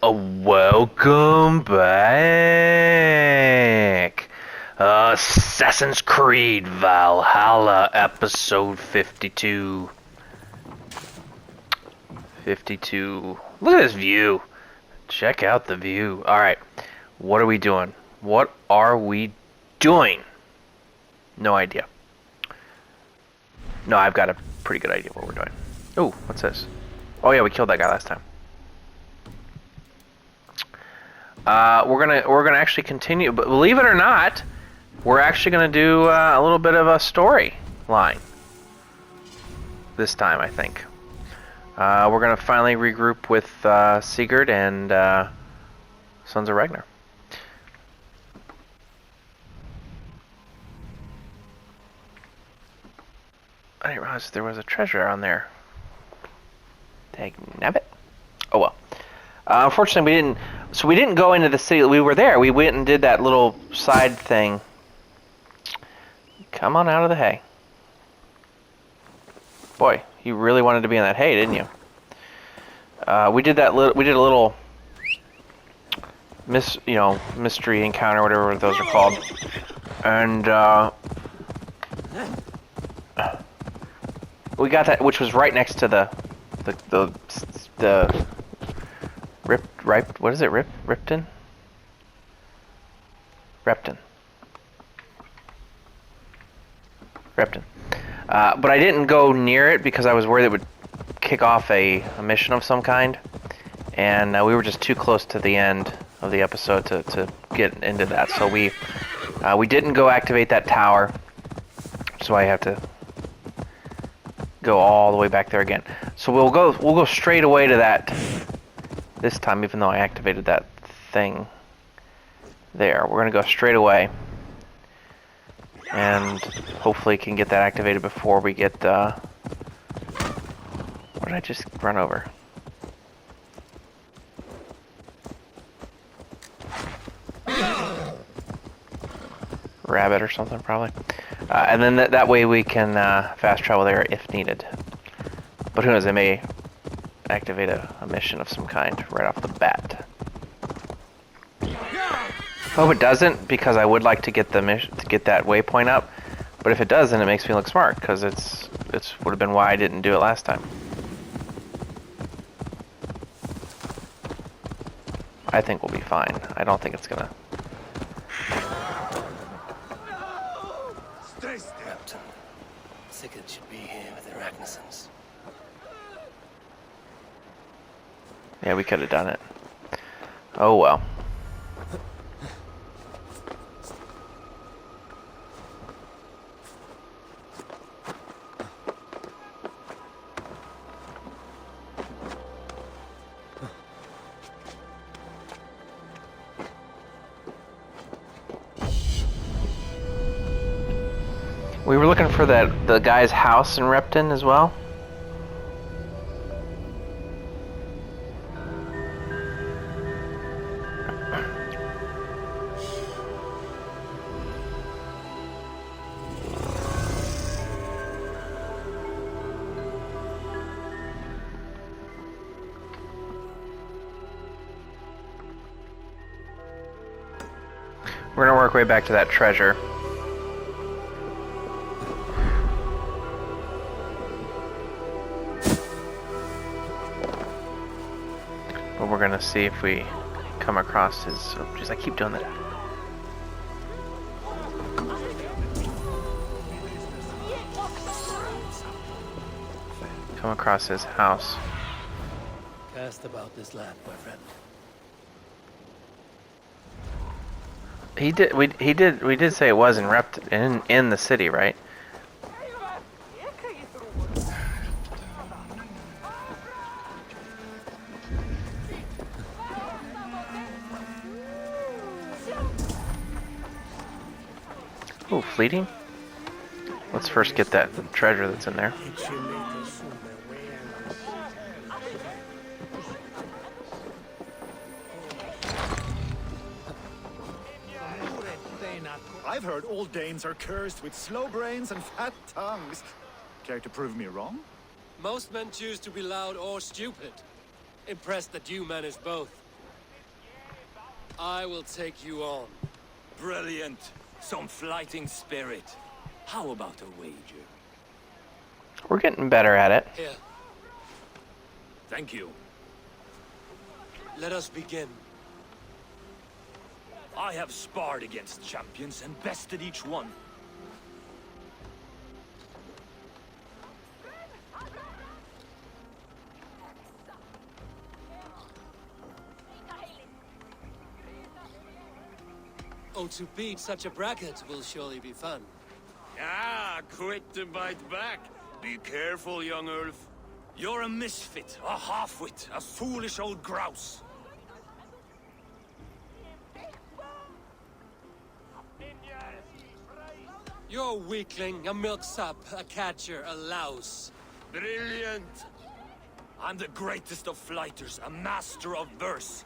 Welcome back. Assassin's Creed Valhalla, episode 52. 52. Look at this view. Check out the view. Alright, what are we doing? What are we doing? No idea. No, I've got a pretty good idea what we're doing. Oh, what's this? Oh yeah, we killed that guy last time. We're gonna actually continue, but believe it or not, we're actually gonna do a little bit of a story line this time, I think. We're gonna finally regroup with Sigurd and Sons of Ragnar. I didn't realize there was a treasure on there. Dagnabbit. Oh well. Unfortunately, we didn't go into the city. We were there. We went and did that little side thing. Come on out of the hay. Boy, you really wanted to be in that hay, didn't you? We did that. We did a little mystery encounter, whatever those are called, and we got that, which was right next to the what is it? Ripton? Repton. Repton. But I didn't go near it because I was worried it would kick off a mission of some kind. And we were just too close to the end of the episode to get into that. So we didn't go activate that tower. So I have to go all the way back there again. So we'll go straight away to that this time, even though I activated that thing there. We're gonna go straight away and hopefully can get that activated before we get what did I just run over? Rabbit or something, probably. And then that way we can fast travel there if needed. But who knows, they may activate a mission of some kind right off the bat. Hope it doesn't, because I would like to get the mission, to get that waypoint up. But if it does, then it makes me look smart, because it's would have been why I didn't do it last time. I think we'll be fine. I don't think it's gonna. Captain, Sigurd should be here with the Ragnarsons. Yeah, we could have done it. Oh well. We were looking for the guy's house in Repton as well. We're gonna work our way back to that treasure. But we're gonna see if we come across his. Oh, jeez, I keep doing that. Come across his house. Cast about this land, my friend. We did say it was in the city, right? Oh, fleeting? Let's first get that treasure that's in there. I've heard all Danes are cursed with slow brains and fat tongues. Care to prove me wrong? Most men choose to be loud or stupid. Impressed that you manage both. I will take you on. Brilliant. Some fighting spirit. How about a wager? We're getting better at it. Here, Thank you. let us begin. I have sparred against champions and bested each one. Oh, to beat such a bracket will surely be fun. Ah, quick to bite back. Be careful, young Ulf. You're a misfit, a half-wit, a foolish old grouse. You're a weakling, a milksop, a catcher, a louse. Brilliant. I'm the greatest of flighters, a master of verse.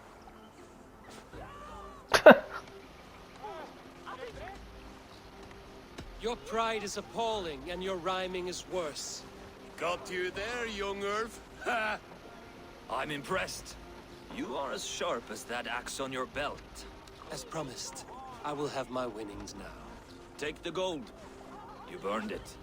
Your pride is appalling, and your rhyming is worse. Got you there, young Ulf. Ha! I'm impressed. You are as sharp as that axe on your belt. As promised, I will have my winnings now. Take the gold. You've earned it.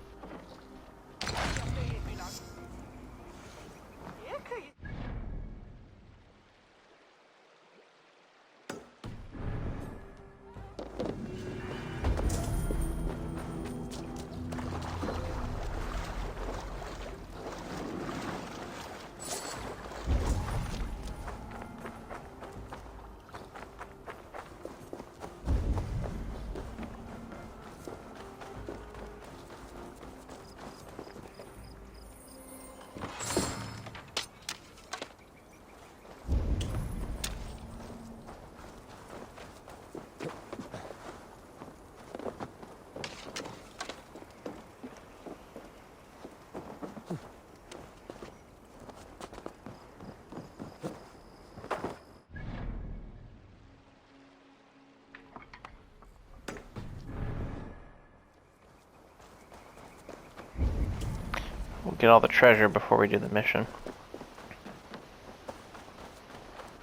We'll get all the treasure before we do the mission.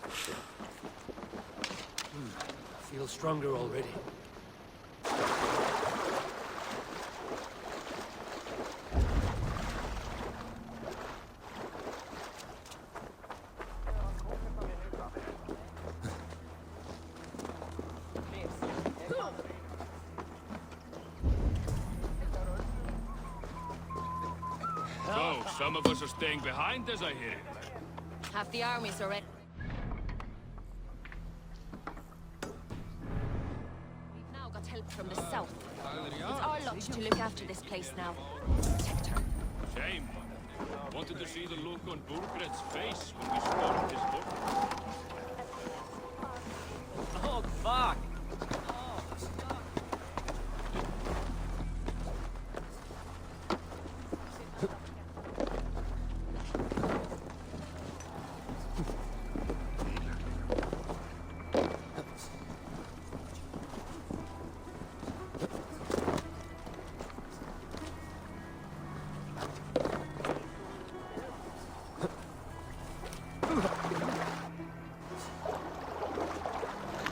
I feel stronger already. So, some of us are staying behind, as I hear. Half the armies are ready. We've now got help from the south. It's our lot to look after this place now. Protect her. Shame. Wanted to see the look on Burgred's face when we spotted his book. Oh, fuck!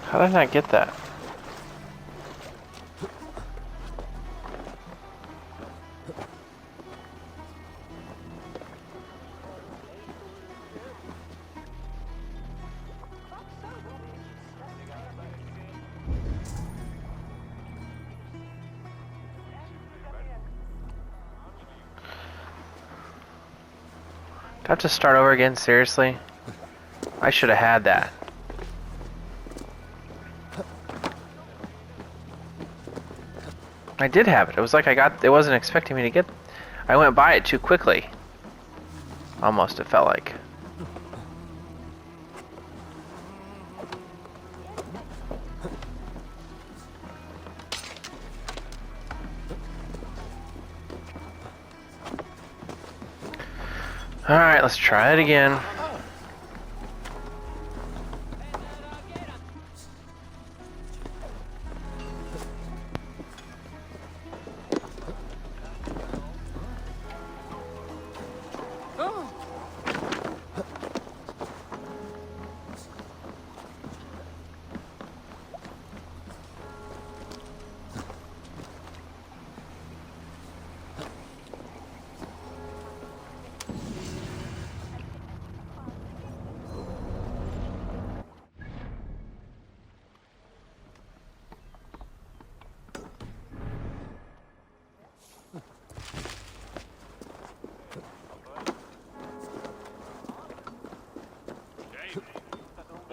How did I not get that? Do I have to start over again? Seriously? I should have had that. I did have it. It was like it wasn't expecting me to get... I went by it too quickly. Almost, it felt like. Alright, let's try it again.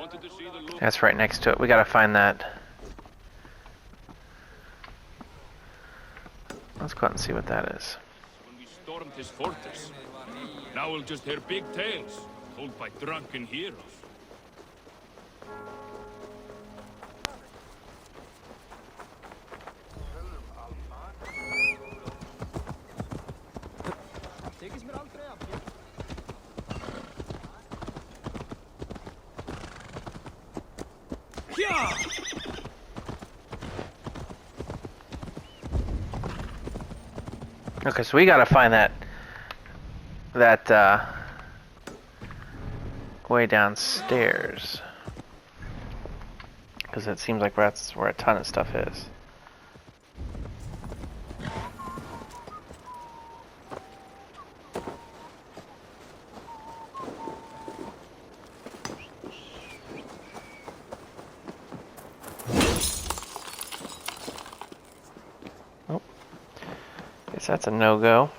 Wanted to see the look. That's right next to it. We gotta find that. Let's go out and see what that is. When we stormed his fortress. Now we'll just hear big tales told by drunken heroes. Okay, so we gotta find that way downstairs, because it seems like that's where a ton of stuff is. Oh, guess that's a no-go.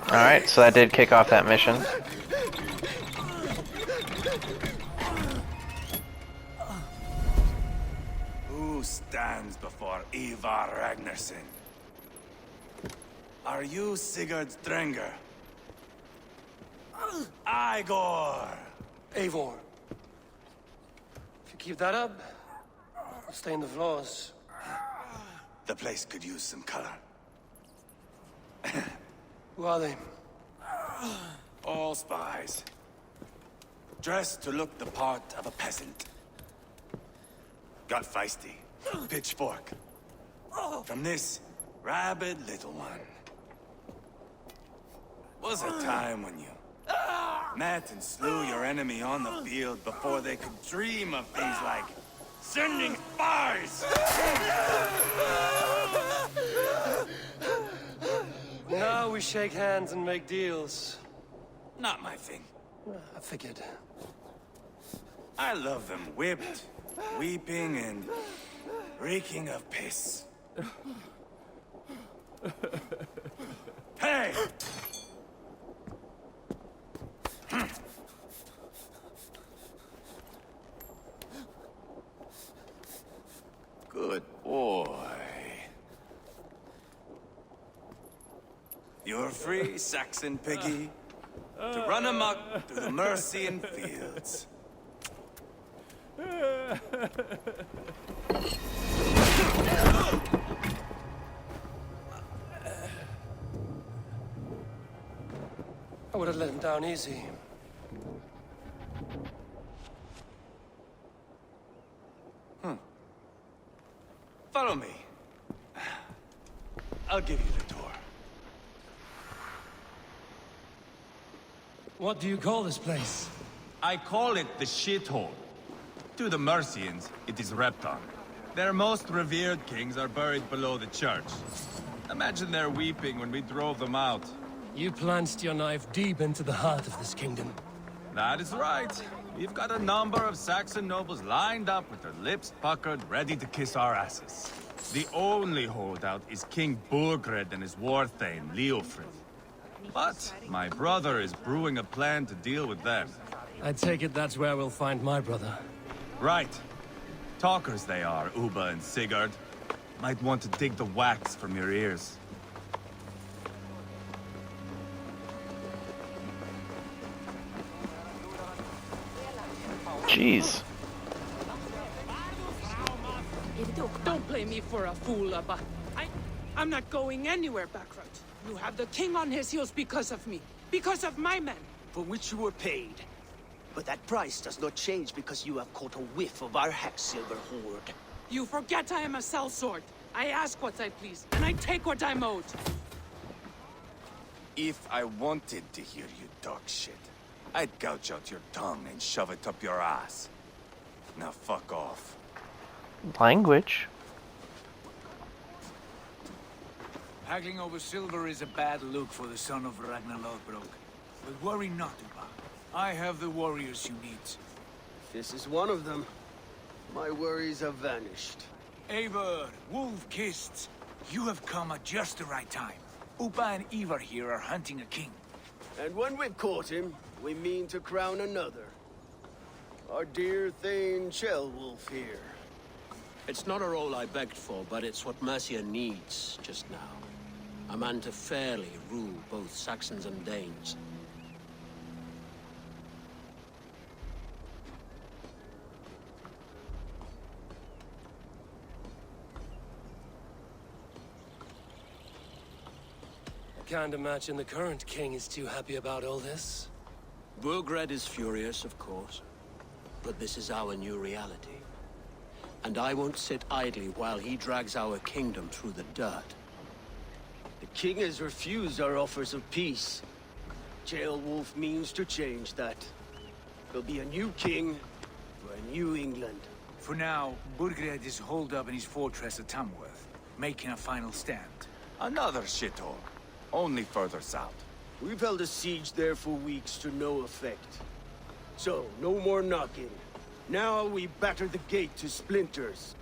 Alright, so that did kick off that mission. Who stands before Ivar Ragnarsson? Are you Sigurd Drenger? Igor! Eivor. If you keep that up, I'll stain the floors. The place could use some color. Who are they? All spies. Dressed to look the part of a peasant. Got feisty. Pitchfork. From this rabid little one. Was a time when you met and slew your enemy on the field before they could dream of things like sending spies! Now we shake hands and make deals. Not my thing. I figured. I love them whipped, weeping, and reeking of piss. Hey! Good boy. You're free, Saxon piggy, to run amok through the Mercian fields. I would have let him down easy. Follow me. I'll give you the tour. What do you call this place? I call it the shithole. To the Mercians, it is Repton. Their most revered kings are buried below the church. Imagine their weeping when we drove them out. You plunged your knife deep into the heart of this kingdom. That is right. We've got a number of Saxon nobles lined up with their lips puckered, ready to kiss our asses. The only holdout is King Burgred and his war thane, Leofrid. But my brother is brewing a plan to deal with them. I take it that's where we'll find my brother. Right. Talkers they are, Uba and Sigurd. Might want to dig the wax from your ears. Jeez. Don't play me for a fool, Abba. I'm not going anywhere, Backrot. You have the king on his heels because of me. Because of my men. For which you were paid. But that price does not change because you have caught a whiff of our Hacksilver hoard. You forget I am a sellsword. I ask what I please, and I take what I'm owed. If I wanted to hear you talk shit, I'd gouge out your tongue and shove it up your ass. Now fuck off. Language. Haggling over silver is a bad look for the son of Ragnar Lothbrok. But worry not, Uba. I have the warriors you need. This is one of them. My worries have vanished. Eivor, Wolf-Kissed, you have come at just the right time. Upa and Ivar here are hunting a king. And when we've caught him, we mean to crown another. Our dear Thane Ceolwulf here. It's not a role I begged for, but it's what Mercia needs just now. A man to fairly rule both Saxons and Danes. Can't imagine the current king is too happy about all this. Burgred is furious, of course. But this is our new reality. And I won't sit idly while he drags our kingdom through the dirt. The king has refused our offers of peace. Ceolwulf means to change that. There'll be a new king for a new England. For now, Burgred is holed up in his fortress at Tamworth, making a final stand. Another shithole. Only further south. We've held a siege there for weeks to no effect. So, no more knocking. Now we batter the gate to splinters.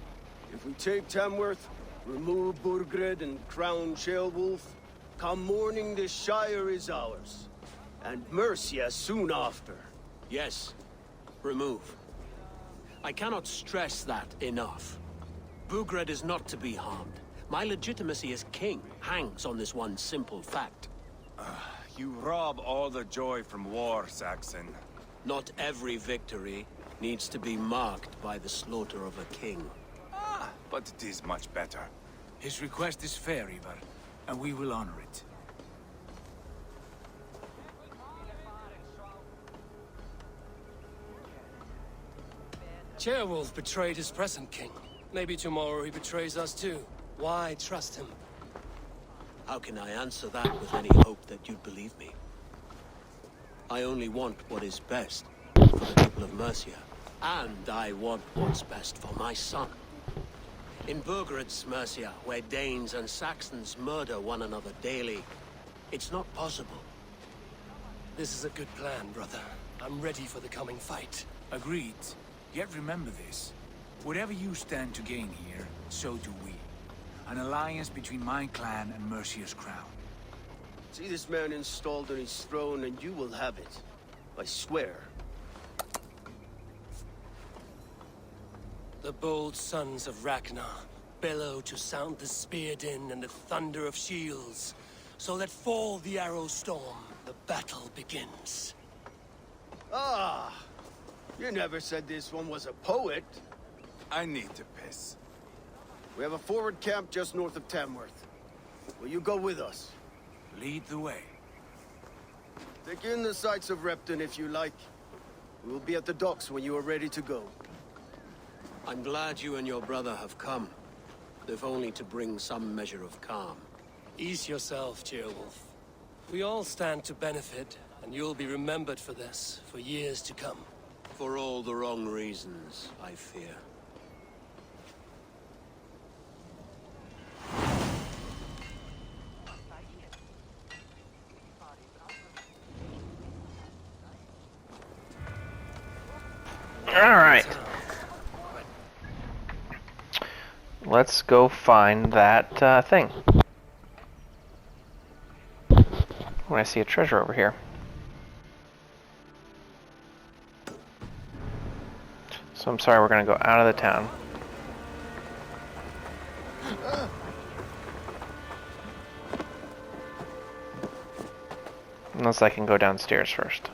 If we take Tamworth, remove Burgred and crown Ceolwulf, come morning the Shire is ours. And Mercia soon after. Yes, remove. I cannot stress that enough. Burgred is not to be harmed. My legitimacy as king hangs on this one simple fact. You rob all the joy from war, Saxon. Not every victory needs to be marked by the slaughter of a king. But it is much better. His request is fair, Ivar, and we will honor it. Ceolwulf betrayed his present king. Maybe tomorrow he betrays us too. Why trust him? How can I answer that with any hope that you'd believe me? I only want what is best for the people of Mercia. And I want what's best for my son. In Burgred's Mercia, where Danes and Saxons murder one another daily, it's not possible. This is a good plan, brother. I'm ready for the coming fight. Agreed. Yet remember this. Whatever you stand to gain here, so do we. An alliance between my clan and Mercia's crown. See this man installed on his throne and you will have it. I swear. The bold sons of Ragnar bellow to sound the spear din and the thunder of shields, so let fall the arrow storm. The battle begins. Ah! You never said this one was a poet. I need to piss. We have a forward camp just north of Tamworth. Will you go with us? Lead the way. Take in the sights of Repton if you like. We will be at the docks when you are ready to go. I'm glad you and your brother have come, if only to bring some measure of calm. Ease yourself, Ceolwulf. We all stand to benefit, and you'll be remembered for this, for years to come. For all the wrong reasons, I fear. Alright. Let's go find that thing. Oh, I see a treasure over here. So I'm sorry, we're gonna go out of the town. Unless I can go downstairs first.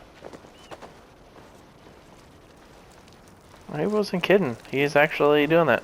He wasn't kidding. He's actually doing that.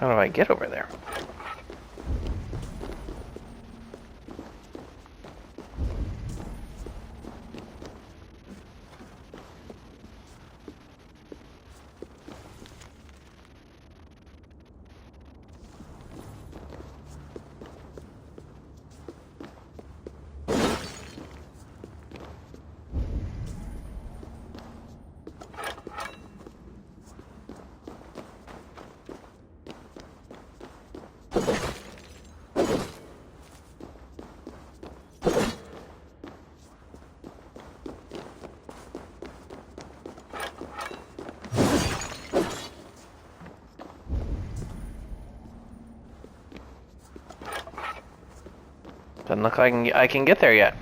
How do I get over there? Doesn't look like I can get there yet.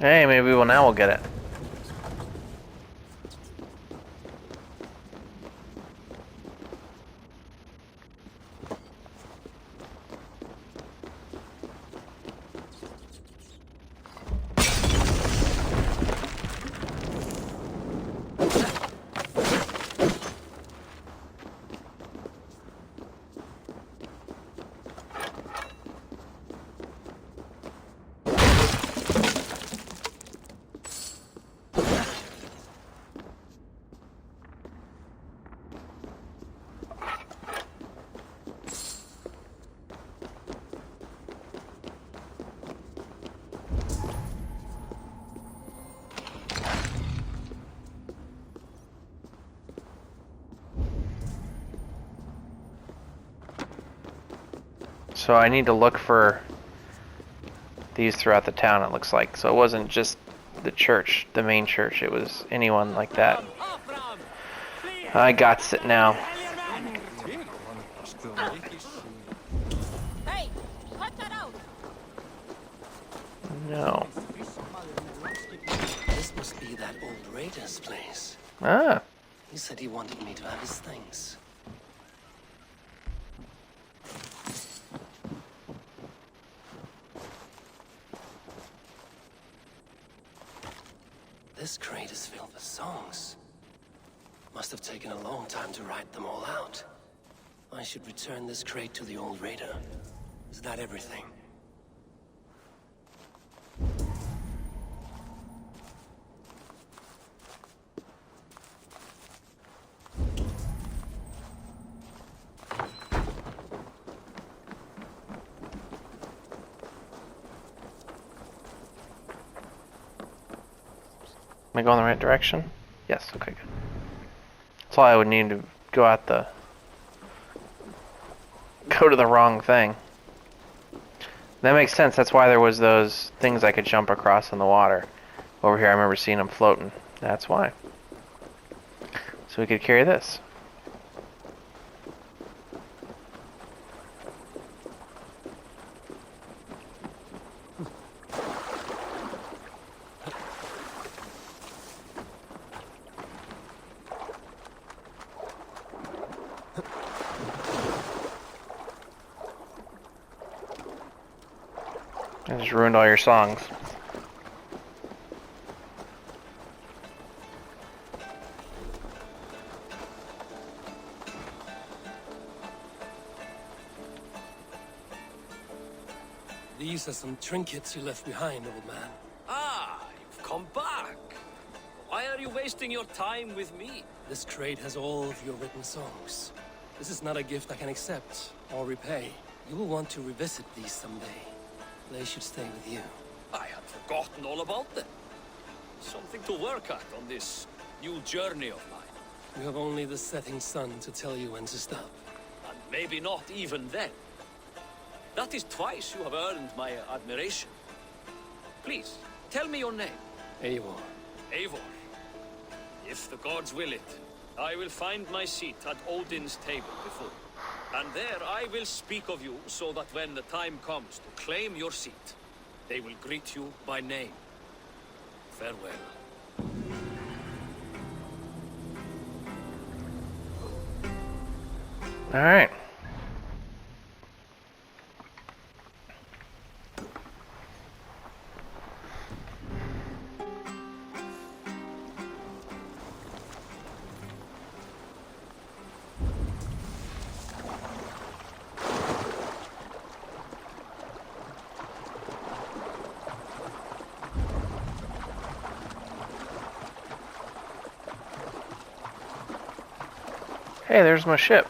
Hey, maybe now we'll get it. So I need to look for these throughout the town, it looks like. So it wasn't just the church, the main church, it was anyone like that. I got it now. Hey, cut that out. No. This must be that old raider's place. Ah. He said he wanted me to have his things. This crate is filled with songs. Must have taken a long time to write them all out. I should return this crate to the old raider. Is that everything? Am I going the right direction? Yes, okay, good. That's all I would need to go to the wrong thing. That makes sense, that's why there was those things I could jump across in the water. Over here I remember seeing them floating. That's why. So we could carry this. I just ruined all your songs. These are some trinkets you left behind, old man. Ah, you've come back. Why are you wasting your time with me? This crate has all of your written songs. This is not a gift I can accept or repay. You will want to revisit these someday. They should stay with you. I had forgotten all about them. Something to work at on this new journey of mine. You have only the setting sun to tell you when to stop. And maybe not even then. That is twice you have earned my admiration. Please, tell me your name. Eivor. Eivor. If the gods will it, I will find my seat at Odin's table before. And there I will speak of you so that when the time comes to claim your seat, they will greet you by name. Farewell. All right. Hey, there's my ship.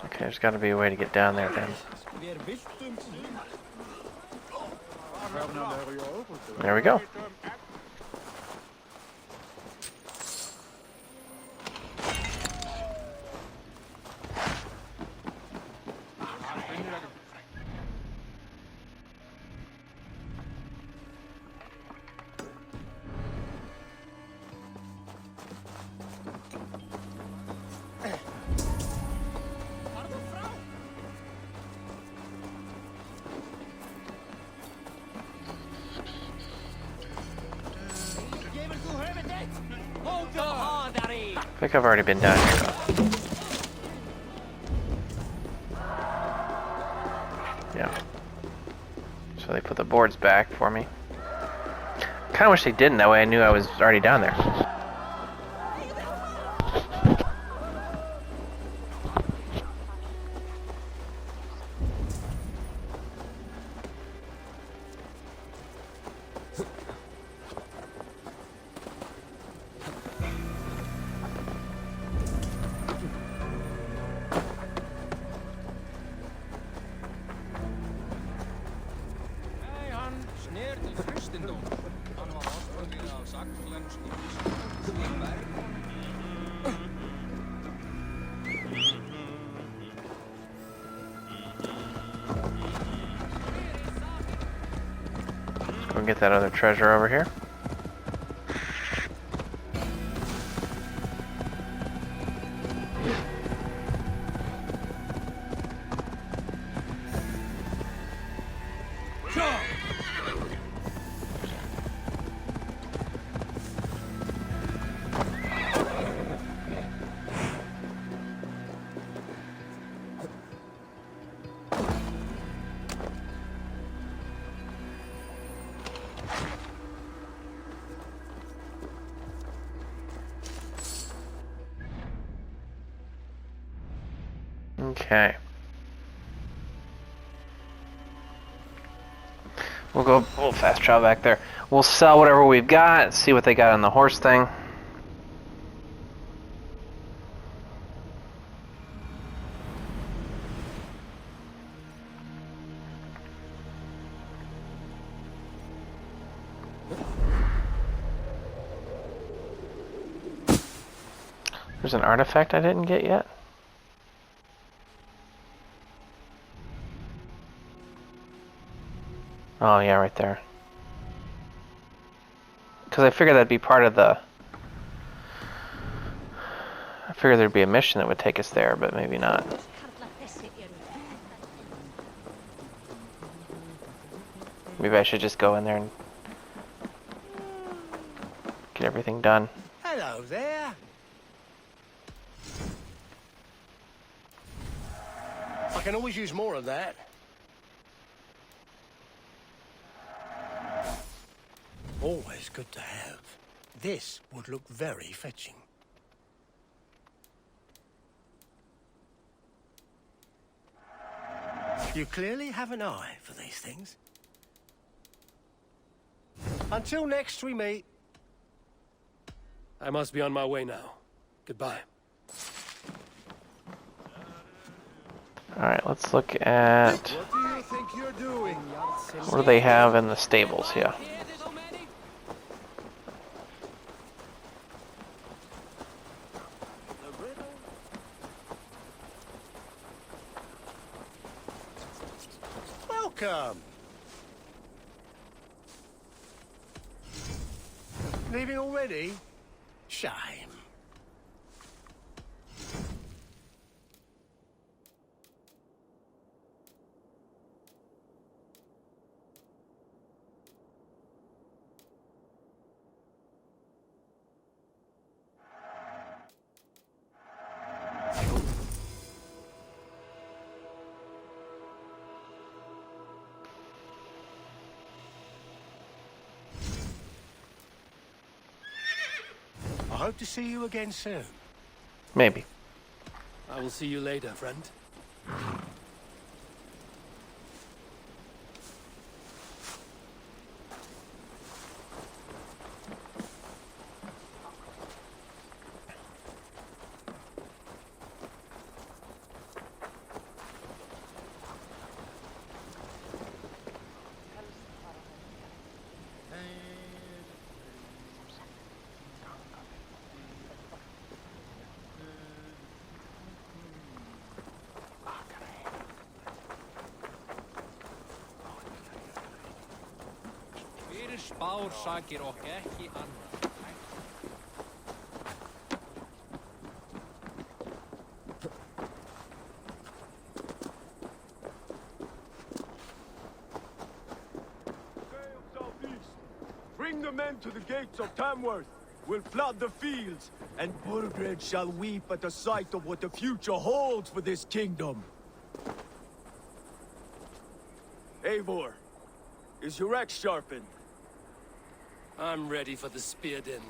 Okay, there's got to be a way to get down there then. There we go. I think I've already been down here though. Yeah. So they put the boards back for me. Kinda wish they didn't, that way I knew I was already down there. Go and get that other treasure over here. Okay. We'll go fast travel back there. We'll sell whatever we've got, see what they got on the horse thing. There's an artifact I didn't get yet. Oh yeah, right there. Because I figured that'd be part of the... I figured there'd be a mission that would take us there, but maybe not. Maybe I should just go in there and get Get everything done. Hello there. I can always use more of that. Always good to have. This would look very fetching. You clearly have an eye for these things. Until next we meet. I must be on my way now. Goodbye. Alright, let's look at What do you think you're doing? what do they have in the stables here. Welcome. Leaving already? Shame. I hope to see you again soon. Maybe. I will see you later, friend. Spár sakir okkur ekki annað. Southeast. Bring the men to the gates of Tamworth. We'll flood the fields, and Burgred shall weep at the sight of what the future holds for this kingdom. Eivor, is your axe sharpened? I'm ready for the spear din.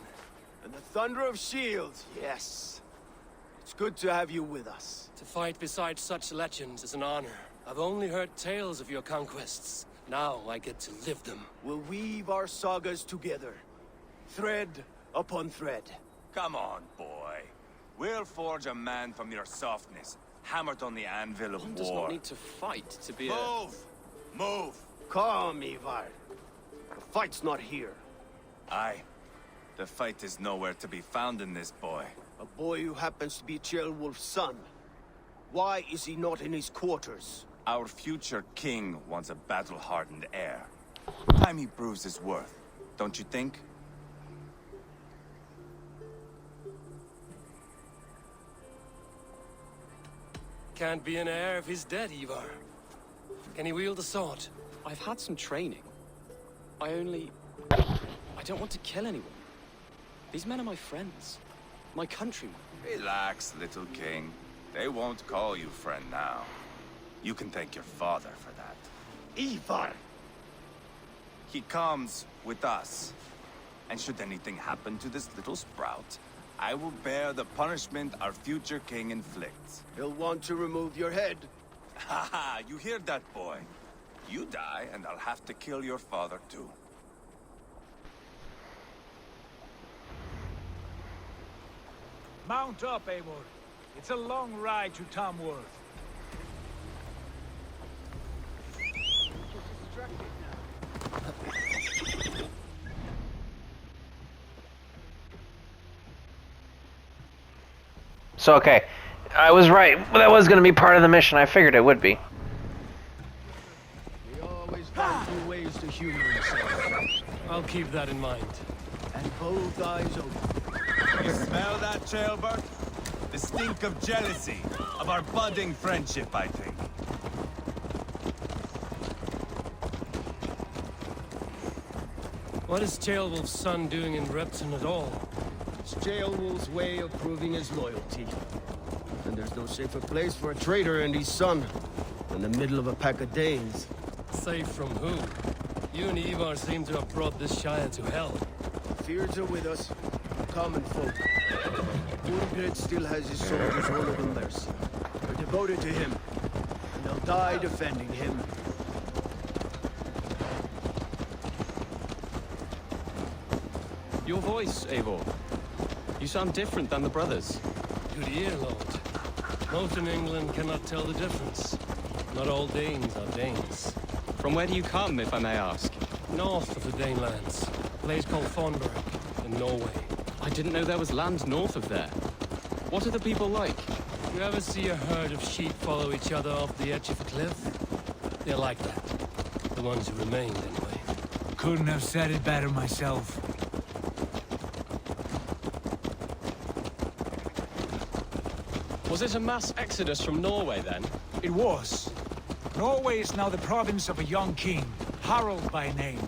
And the thunder of shields, yes. It's good to have you with us. To fight beside such legends is an honor. I've only heard tales of your conquests. Now I get to live them. We'll weave our sagas together, thread upon thread. Come on, boy. We'll forge a man from your softness, hammered on the anvil of One war. does not need to fight to be Move! Move! Calm, Ivar. The fight's not here. Aye. The fight is nowhere to be found in this boy. A boy who happens to be Ceolwulf's son. Why is he not in his quarters? Our future king wants a battle-hardened heir. Time he proves his worth, don't you think? Can't be an heir if he's dead, Ivar. Can he wield a sword? I've had some training. I don't want to kill anyone. These men are my friends. My countrymen. Relax, little king. They won't call you friend now. You can thank your father for that. Ivar! He comes with us. And should anything happen to this little sprout, I will bear the punishment our future king inflicts. He'll want to remove your head. Haha, you hear that, boy? You die, and I'll have to kill your father, too. Mount up, Eivor. It's a long ride to Tamworth. So, okay. I was right. That was going to be part of the mission. I figured it would be. We always find new ways to humor himself. I'll keep that in mind. And both eyes open. You smell that, Ceolbert? The stink of jealousy, of our budding friendship, I think. What is Ceolwulf's son doing in Repton at all? It's Ceolwulf's way of proving his loyalty. And there's no safer place for a traitor and his son than the middle of a pack of Danes. Safe from who? You and Ivar seem to have brought this Shire to hell. Fears are with us, common folk. Burgred still has his soldiers all over Mercia. They're devoted to him, and they'll die defending him. Your voice, Eivor. You sound different than the brothers. Good ear, Lord. Most in England cannot tell the difference. Not all Danes are Danes. From where do you come, if I may ask? North of the Danelands. A place called Thornburg, in Norway. I didn't know there was land north of there. What are the people like? You ever see a herd of sheep follow each other off the edge of a cliff? They're like that. The ones who remained, anyway. Couldn't have said it better myself. Was it a mass exodus from Norway, then? It was. Norway is now the province of a young king, Harald by name.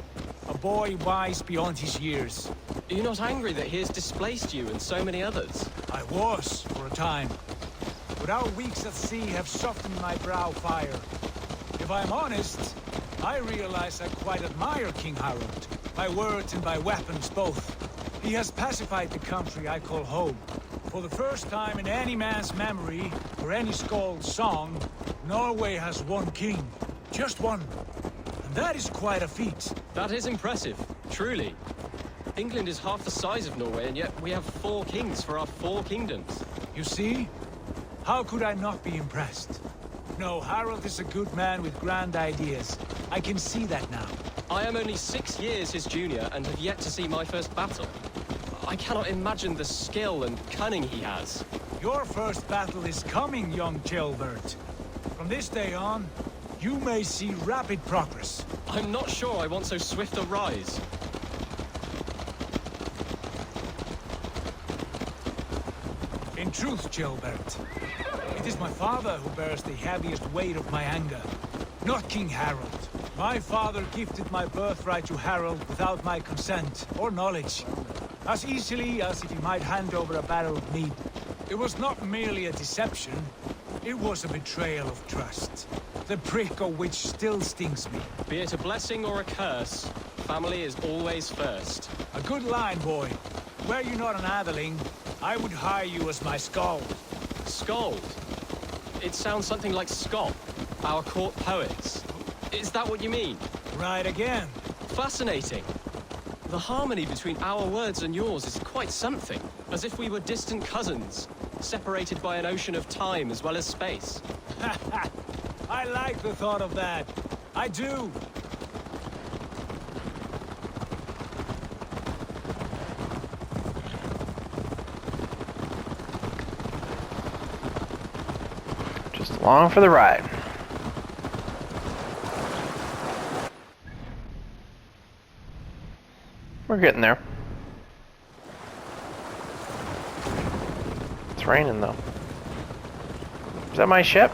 A boy wise beyond his years. Are you not angry that he has displaced you and so many others? I was, for a time. But our weeks at sea have softened my brow fire. If I'm honest, I realize I quite admire King Harald. By words and by weapons, both. He has pacified the country I call home. For the first time in any man's memory, or any skald's song, Norway has one king. Just one. And that is quite a feat. That is impressive, truly. England is half the size of Norway, and yet we have 4 kings for our 4 kingdoms. You see? How could I not be impressed? No, Harald is a good man with grand ideas. I can see that now. I am only 6 years his junior, and have yet to see my first battle. I cannot imagine the skill and cunning he has. Your first battle is coming, young Ceolbert. From this day on, you may see rapid progress. I'm not sure I want so swift a rise. In truth, Ceolbert, it is my father who bears the heaviest weight of my anger, not King Harald. My father gifted my birthright to Harald without my consent or knowledge. As easily as if he might hand over a barrel of mead. It was not merely a deception, it was a betrayal of trust. The prick of which still stings me. Be it a blessing or a curse, family is always first. A good line, boy. Were you not an atheling, I would hire you as my skald. Skald? It sounds something like Scott, our court poets. Is that what you mean? Right again. Fascinating. The harmony between our words and yours is quite something. As if we were distant cousins, separated by an ocean of time as well as space. I like the thought of that. I do. Just along for the ride. We're getting there. It's raining though. Is that my ship?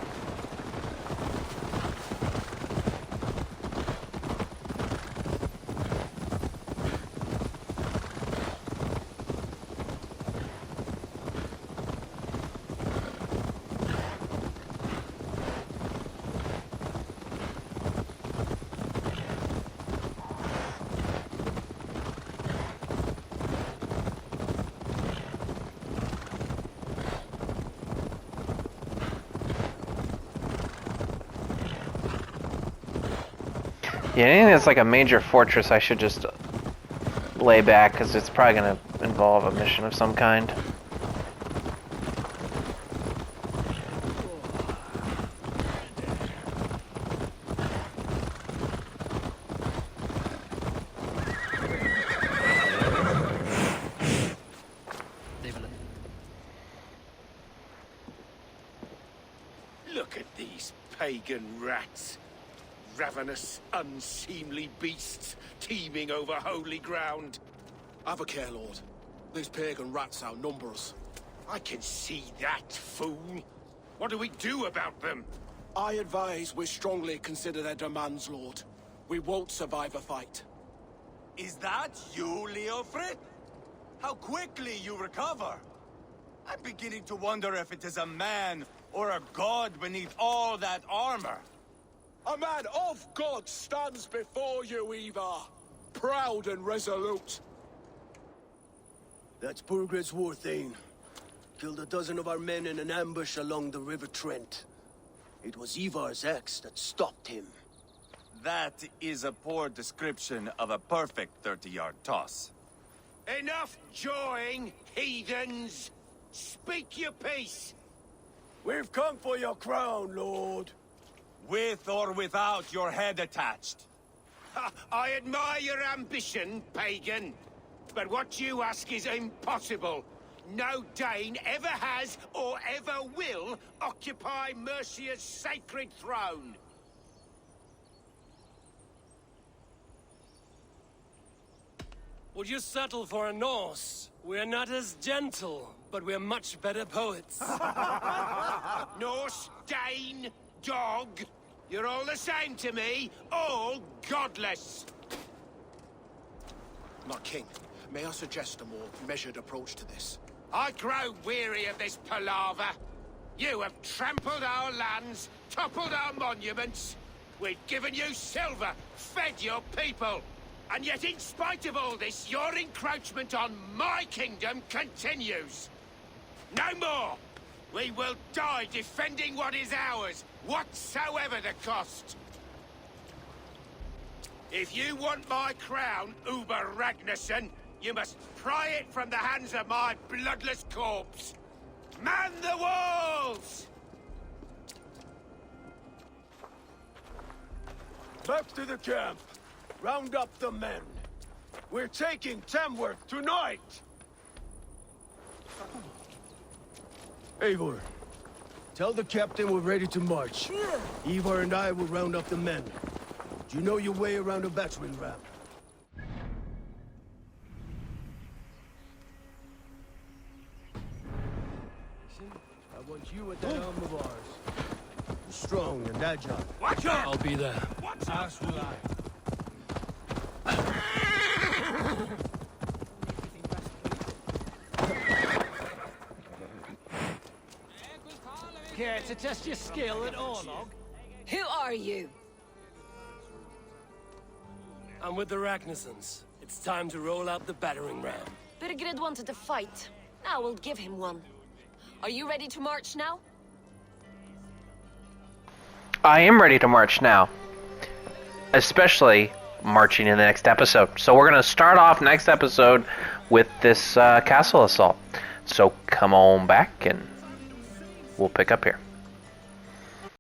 Yeah, anything that's like a major fortress, I should just lay back, because it's probably going to involve a mission of some kind. Look at these pagan rats. Ravenous, unseemly beasts teeming over holy ground. Have a care, Lord. These pagan rats outnumber us. I can see that, fool. What do we do about them? I advise we strongly consider their demands, Lord. We won't survive a fight. Is that you, Leofrid? How quickly you recover! I'm beginning to wonder if it is a man or a god beneath all that armor. A man of God stands before you, Ivar. Proud and resolute. That's Burgred's Warthane. Killed a dozen of our men in an ambush along the River Trent. It was Ivar's axe that stopped him. That is a poor description of a perfect 30-yard toss. Enough jawing, heathens! Speak your peace! We've come for your crown, Lord. With or without your head attached. I admire your ambition, pagan. But what you ask is impossible. No Dane ever has or ever will occupy Mercia's sacred throne. Would you settle for a Norse? We're not as gentle, but we're much better poets. Norse, Dane, dog. You're all the same to me. All godless. My king, may I suggest a more measured approach to this? I grow weary of this palaver. You have trampled our lands, toppled our monuments. We've given you silver, fed your people. And yet, in spite of all this, your encroachment on my kingdom continues. No more! We will die defending what is ours, whatsoever the cost. If you want my crown, Uber Ragnarsson, you must pry it from the hands of my bloodless corpse. Man the walls! Back to the camp. Round up the men. We're taking Tamworth tonight! Eivor, tell the captain we're ready to march. Ivar and I will round up the men. Do you know your way around a battering ram? I want you at that arm of ours. Strong and agile. Watch out! I'll be there. As will I. Care to test your skill at Orlog? Who are you? I'm with the Ragnarssons. It's time to roll out the battering ram. Birgrid wanted to fight. Now we'll give him one. Are you ready to march now? I am ready to march now. Especially marching in the next episode. So we're going to start off next episode with this castle assault. So come on back and we'll pick up here.